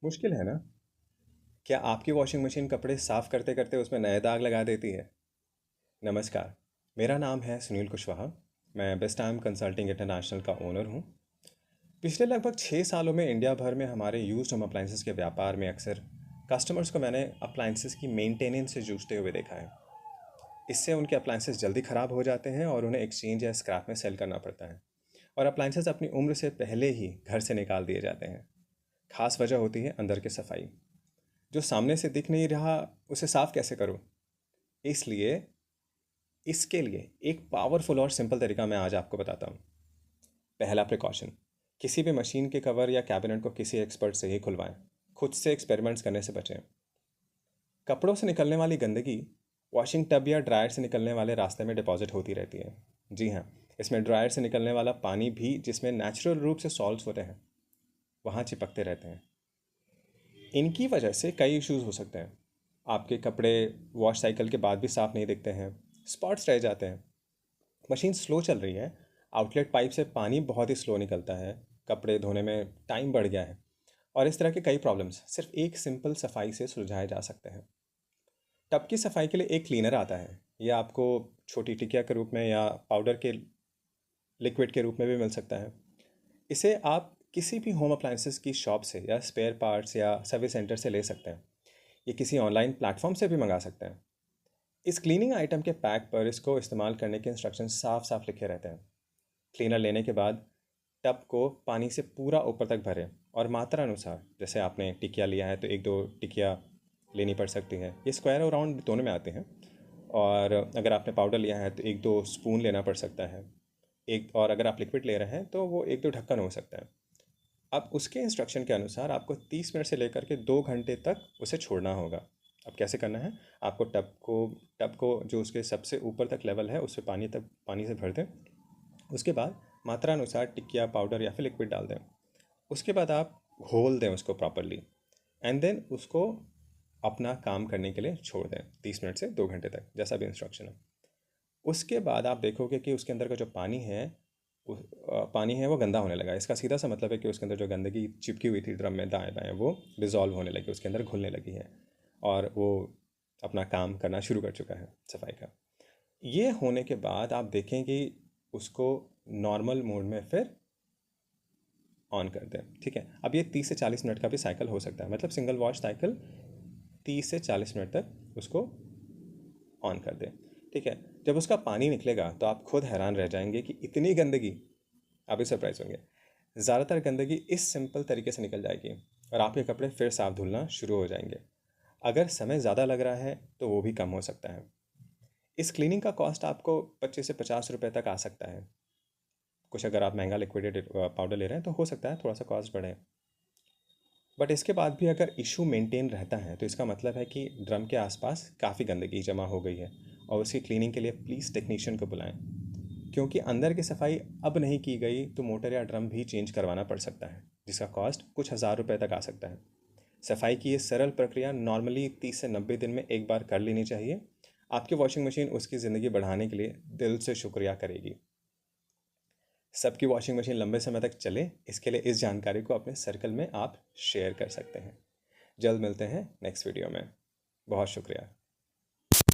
मुश्किल है ना। क्या आपकी वॉशिंग मशीन कपड़े साफ करते करते उसमें नए दाग लगा देती है? नमस्कार, मेरा नाम है सुनील कुशवाहा। मैं बेस्ट टाइम कंसल्टिंग इंटरनेशनल का ओनर हूँ। पिछले लगभग 6 सालों में इंडिया भर में हमारे यूज्ड होम अप्लाइंसेस के व्यापार में अक्सर कस्टमर्स को मैंने अप्लाइंसेस की मेंटेनेंस से जूझते हुए देखा है। इससे उनके अप्लाइंसेस जल्दी ख़राब हो जाते हैं और उन्हें एक्सचेंज या स्क्रैप में सेल करना पड़ता है। और अप्लाइंसेस अपनी उम्र से पहले ही घर से निकाल दिए जाते हैं। खास वजह होती है अंदर की सफाई। जो सामने से दिख नहीं रहा उसे साफ कैसे करूं? इसलिए इसके लिए एक पावरफुल और सिंपल तरीका मैं आज आपको बताता हूं। पहला प्रिकॉशन, किसी भी मशीन के कवर या कैबिनेट को किसी एक्सपर्ट से ही खुलवाएं। खुद से एक्सपेरिमेंट्स करने से बचें। कपड़ों से निकलने वाली गंदगी वॉशिंग टब या ड्रायर से निकलने वाले रास्ते में डिपॉजिट होती रहती है। जी हाँ, इसमें ड्रायर से निकलने वाला पानी भी, जिसमें नेचुरल रूप से सॉल्ट्स होते हैं, वहाँ चिपकते रहते हैं। इनकी वजह से कई इश्यूज हो सकते हैं। आपके कपड़े वॉश साइकिल के बाद भी साफ़ नहीं दिखते हैं, स्पॉट्स रह जाते हैं, मशीन स्लो चल रही है, आउटलेट पाइप से पानी बहुत ही स्लो निकलता है, कपड़े धोने में टाइम बढ़ गया है। और इस तरह के कई प्रॉब्लम्स सिर्फ एक सिंपल सफाई से सुलझाए जा सकते हैं। टब की सफाई के लिए एक क्लीनर आता है। यह आपको छोटी टिकिया के रूप में या पाउडर के लिक्विड के रूप में भी मिल सकता है। इसे आप किसी भी होम अप्लायंसेस की शॉप से या स्पेयर पार्ट्स या सर्विस सेंटर से ले सकते हैं। ये किसी ऑनलाइन प्लेटफॉर्म से भी मंगा सकते हैं। इस क्लीनिंग आइटम के पैक पर इसको इस्तेमाल करने के इंस्ट्रक्शन साफ साफ लिखे रहते हैं। क्लीनर लेने के बाद टब को पानी से पूरा ऊपर तक भरें और मात्रा अनुसार, जैसे आपने टिकिया लिया है तो एक दो टिकिया लेनी पड़ सकती है। ये स्क्वायर और राउंड दोनों में आते हैं। और अगर आपने पाउडर लिया है तो एक दो स्पून लेना पड़ सकता है। एक और अगर आप लिक्विड ले रहे हैं तो वो एक दो ढक्कन हो सकता है। अब उसके इंस्ट्रक्शन के अनुसार आपको 30 मिनट से लेकर के 2 घंटे तक उसे छोड़ना होगा। अब कैसे करना है? आपको टब को जो उसके सबसे ऊपर तक लेवल है उससे पानी से भर दें। उसके बाद मात्रा अनुसार टिकिया, पाउडर या फिर लिक्विड डाल दें। उसके बाद आप घोल दें उसको प्रॉपरली एंड देन उसको अपना काम करने के लिए छोड़ दें 30 मिनट से 2 घंटे तक, जैसा भी इंस्ट्रक्शन है। उसके बाद आप देखोगे कि उसके अंदर का जो पानी है वो गंदा होने लगा। इसका सीधा सा मतलब है कि उसके अंदर जो गंदगी चिपकी हुई थी ड्रम में दाएं बाएं, वो डिज़ोल्व होने लगी, उसके अंदर घुलने लगी है और वो अपना काम करना शुरू कर चुका है सफाई का। ये होने के बाद आप देखें कि उसको नॉर्मल मोड में फिर ऑन कर दें। ठीक है, अब ये 30 से 40 मिनट का भी साइकिल हो सकता है, मतलब सिंगल वॉश साइकिल 30 से 40 मिनट तक उसको ऑन कर दें। ठीक है, जब उसका पानी निकलेगा तो आप खुद हैरान रह जाएंगे कि इतनी गंदगी, आप भी सरप्राइज होंगे। ज़्यादातर गंदगी इस सिंपल तरीके से निकल जाएगी और आपके कपड़े फिर साफ धुलना शुरू हो जाएंगे। अगर समय ज़्यादा लग रहा है तो वो भी कम हो सकता है। इस क्लीनिंग का कॉस्ट आपको 25 से 50 रुपये तक आ सकता है। कुछ अगर आप महंगा लिक्विडेड पाउडर ले रहे हैं तो हो सकता है थोड़ा सा कॉस्ट बढ़े। बट इसके बाद भी अगर इशू मेंटेन रहता है तो इसका मतलब है कि ड्रम के आसपास काफ़ी गंदगी जमा हो गई है और उसकी क्लीनिंग के लिए प्लीज़ टेक्नीशियन को बुलाएं। क्योंकि अंदर की सफाई अब नहीं की गई तो मोटर या ड्रम भी चेंज करवाना पड़ सकता है, जिसका कॉस्ट कुछ हज़ार रुपये तक आ सकता है। सफाई की ये सरल प्रक्रिया नॉर्मली 30 से 90 दिन में एक बार कर लेनी चाहिए। आपकी वॉशिंग मशीन उसकी ज़िंदगी बढ़ाने के लिए दिल से शुक्रिया करेगी। सबकी वॉशिंग मशीन लंबे समय तक चले, इसके लिए इस जानकारी को अपने सर्कल में आप शेयर कर सकते हैं। जल्द मिलते हैं नेक्स्ट वीडियो में। बहुत शुक्रिया।